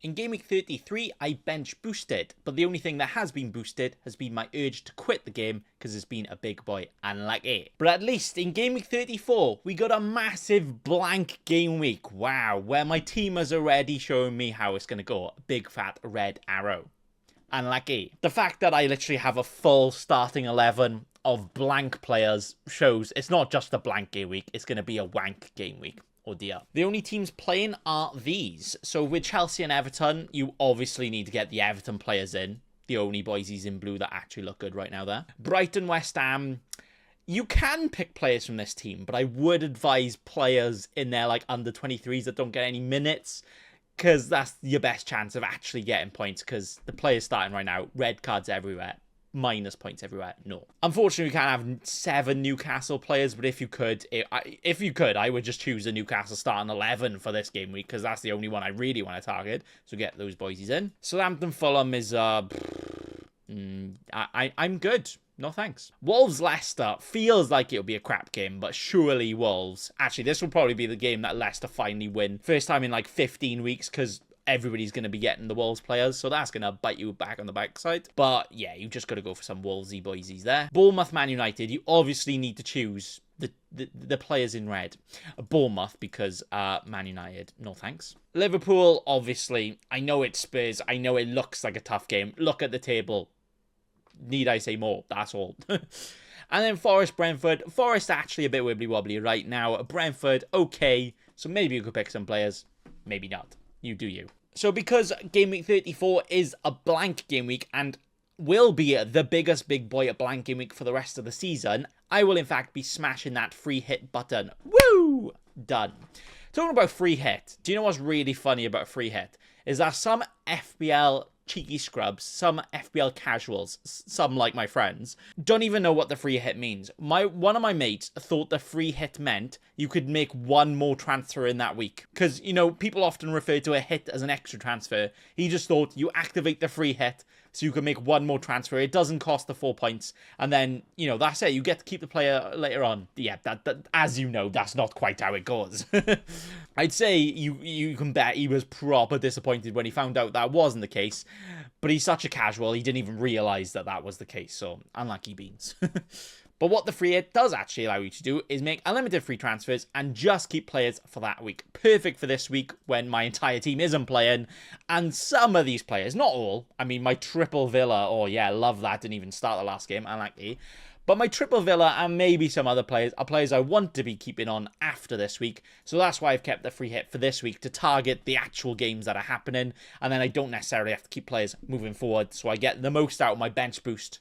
In Game Week 33, I bench boosted, but the only thing that has been boosted has been my urge to quit the game because it's been a big boy unlucky. But at least in Game Week 34, we got a massive blank game week. Wow, where my team has already shown me how it's going to go. Big fat red arrow. Unlucky. The fact that I literally have a full starting 11 of blank players shows it's not just a blank game week, it's going to be a wank game week. Oh dear. The only teams playing are these. So with Chelsea and Everton, you obviously need to get the Everton players in. The only boysies in blue that actually look good right now there. Brighton, West Ham. You can pick players from this team, but I would advise players in there like under 23s that don't get any minutes, because that's your best chance of actually getting points, because the players starting right now, red cards everywhere. Minus points everywhere. No. Unfortunately, we can't have 7 Newcastle players, but if you could, I would just choose a Newcastle starting 11 for this game week, because that's the only one I really want to target. So get those boysies in. Southampton Fulham is, I'm good. No thanks. Wolves Leicester feels like it'll be a crap game, but surely Wolves. Actually, this will probably be the game that Leicester finally win. First time in like 15 weeks, because everybody's going to be getting the Wolves players, so that's going to bite you back on the backside. But yeah, you just got to go for some Wolvesy boysies there. Bournemouth, Man United, you obviously need to choose the players in red. Bournemouth, because Man United, no thanks. Liverpool, obviously, I know it's Spurs, I know it looks like a tough game. Look at the table. Need I say more? That's all. And then Forest, Brentford. Forest actually a bit wibbly-wobbly right now. Brentford, okay. So maybe you could pick some players. Maybe not. You do you. So because Game Week 34 is a blank game week and will be the biggest big boy at blank game week for the rest of the season, I will in fact be smashing that free hit button. Woo! Done. Talking about free hit, do you know what's really funny about free hit? Is that some FPL cheeky scrubs, some FPL casuals, some like my friends, don't even know what the free hit means. One of my mates thought the free hit meant you could make one more transfer in that week. Because, you know, people often refer to a hit as an extra transfer. He just thought you activate the free hit so you can make one more transfer. It doesn't cost the 4 points. And then, you know, that's it. You get to keep the player later on. Yeah, that as you know, that's not quite how it goes. I'd say you can bet he was proper disappointed when he found out that wasn't the case. But he's such a casual, he didn't even realise that was the case. So, unlucky beans. But what the free hit does actually allow you to do is make unlimited free transfers and just keep players for that week. Perfect for this week when my entire team isn't playing. And some of these players, not all, I mean, my triple Villa, oh yeah, love that, didn't even start the last game, unlucky. But my triple Villa and maybe some other players are players I want to be keeping on after this week. So that's why I've kept the free hit for this week to target the actual games that are happening. And then I don't necessarily have to keep players moving forward. So I get the most out of my bench boost.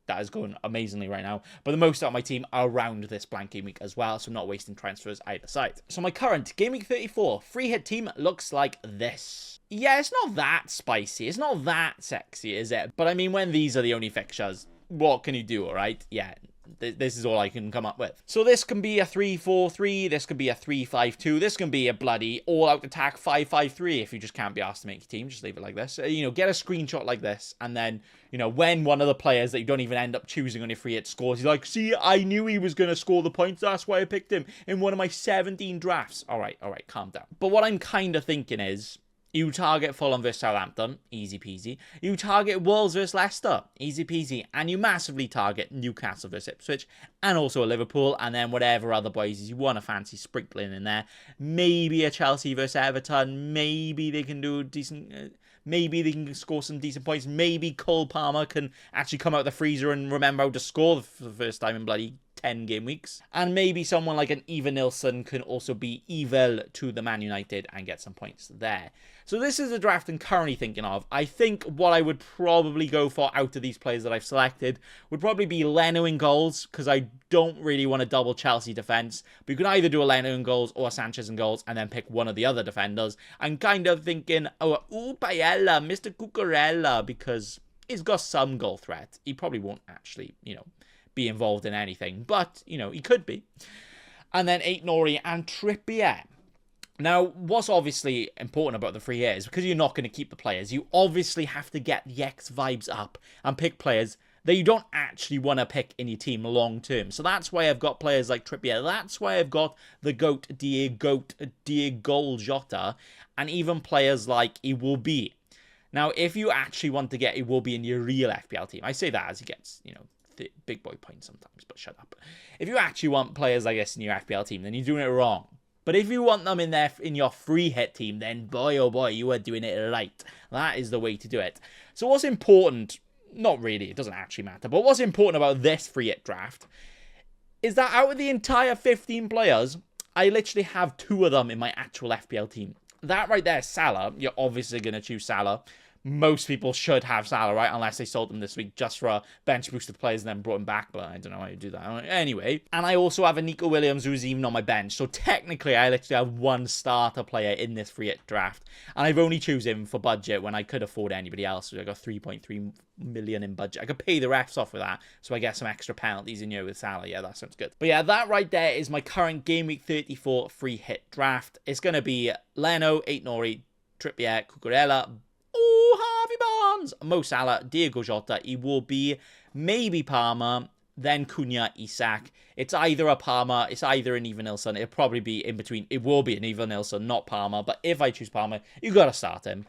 That is going amazingly right now. But the most out of my team around this blank game week as well. So I'm not wasting transfers either side. So my current Game Week 34 free hit team looks like this. Yeah, it's not that spicy. It's not that sexy, is it? But I mean, when these are the only fixtures, what can you do, all right? Yeah, this is all I can come up with. So this can be a 3-4-3, this can be a 3-5-2, this can be a bloody all-out attack 5-5-3 if you just can't be asked to make your team. Just leave it like this. You know, get a screenshot like this, and then, you know, when one of the players that you don't even end up choosing on your free hit scores, he's like, see, I knew he was going to score the points, that's why I picked him in one of my 17 drafts. All right, calm down. But what I'm kind of thinking is, you target Fulham versus Southampton, easy peasy. You target Wolves versus Leicester, easy peasy. And you massively target Newcastle versus Ipswich, and also a Liverpool, and then whatever other boys you want to fancy sprinkling in there. Maybe a Chelsea versus Everton, maybe they can do decent, maybe they can score some decent points. Maybe Cole Palmer can actually come out the freezer and remember how to score for the first time in bloody 10 game weeks. And maybe someone like an Eva Nilsson can also be evil to the Man United and get some points there. So this is the draft I'm currently thinking of. I think what I would probably go for out of these players that I've selected would probably be Leno in goals, because I don't really want to double Chelsea defence. But you can either do a Leno in goals or a Sanchez in goals and then pick one of the other defenders. I'm kind of thinking, Paella, Mr. Cucurella, because he's got some goal threat. He probably won't actually, you know, be involved in anything, but, you know, he could be. And then Aït-Nouri and Trippier. Now, what's obviously important about the free hit is because you're not going to keep the players, you obviously have to get the X vibes up and pick players that you don't actually want to pick in your team long term. So that's why I've got players like Trippier. That's why I've got the GOAT, Diego Jota. and even players like Iwobi. Now, if you actually want to get Iwobi in your real FPL team, I say that as he gets, you know, the big boy points sometimes, but shut up. If you actually want players like this in your FPL team, then you're doing it wrong. But if you want them in your free hit team, then boy oh boy, you are doing it right. That is the way to do it. So what's important, not really, it doesn't actually matter, but what's important about this free hit draft is that out of the entire 15 players, I literally have 2 of them in my actual FPL team. That right there, Salah. You're obviously going to choose Salah. Most people should have Salah, right? Unless they sold them this week just for bench boosted players and then brought him back. But I don't know how you do that. Anyway. And I also have a Nico Williams who's even on my bench. So technically, I literally have 1 starter player in this free hit draft. And I've only chosen him for budget when I could afford anybody else. So I got 3.3 million in budget. I could pay the refs off with that. So I get some extra penalties in here with Salah. Yeah, that sounds good. But yeah, that right there is my current Game Week 34 free hit draft. It's going to be Leno, 8 Nori, Trippier, Cucurella, Harvey Barnes, Mo Salah, Diego Jota. He will be maybe Palmer, then Cunha, Isak. It's either a Palmer, it's either an Evanilson. It'll probably be in between. It will be an Evanilson, not Palmer. But if I choose Palmer, you got to start him.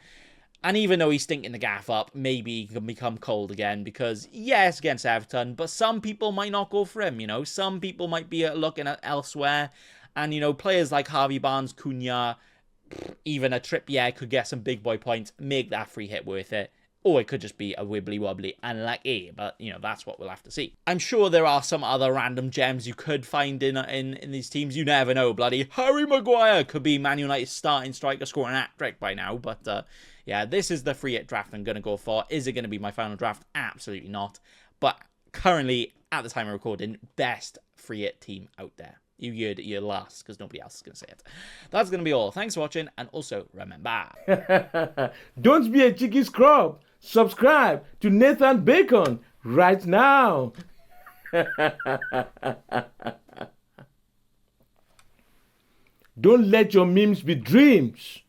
And even though he's stinking the gaff up, maybe he can become cold again. Because, yes, against Everton, but some people might not go for him, you know. Some people might be looking at elsewhere. And, you know, players like Harvey Barnes, Cunha, even a Trippier could get some big boy points, make that free hit worth it. Or it could just be a wibbly-wobbly unlucky, but, you know, that's what we'll have to see. I'm sure there are some other random gems you could find in these teams. You never know, bloody Harry Maguire could be Man United's starting striker scoring an hat-trick by now, but, yeah, this is the free hit draft I'm going to go for. Is it going to be my final draft? Absolutely not. But currently, at the time of recording, best free hit team out there. You heard it, you're last, because nobody else is going to say it. That's going to be all. Thanks for watching, and also remember... Don't be a cheeky scrub. Subscribe to Nathan Bacon right now. Don't let your memes be dreams.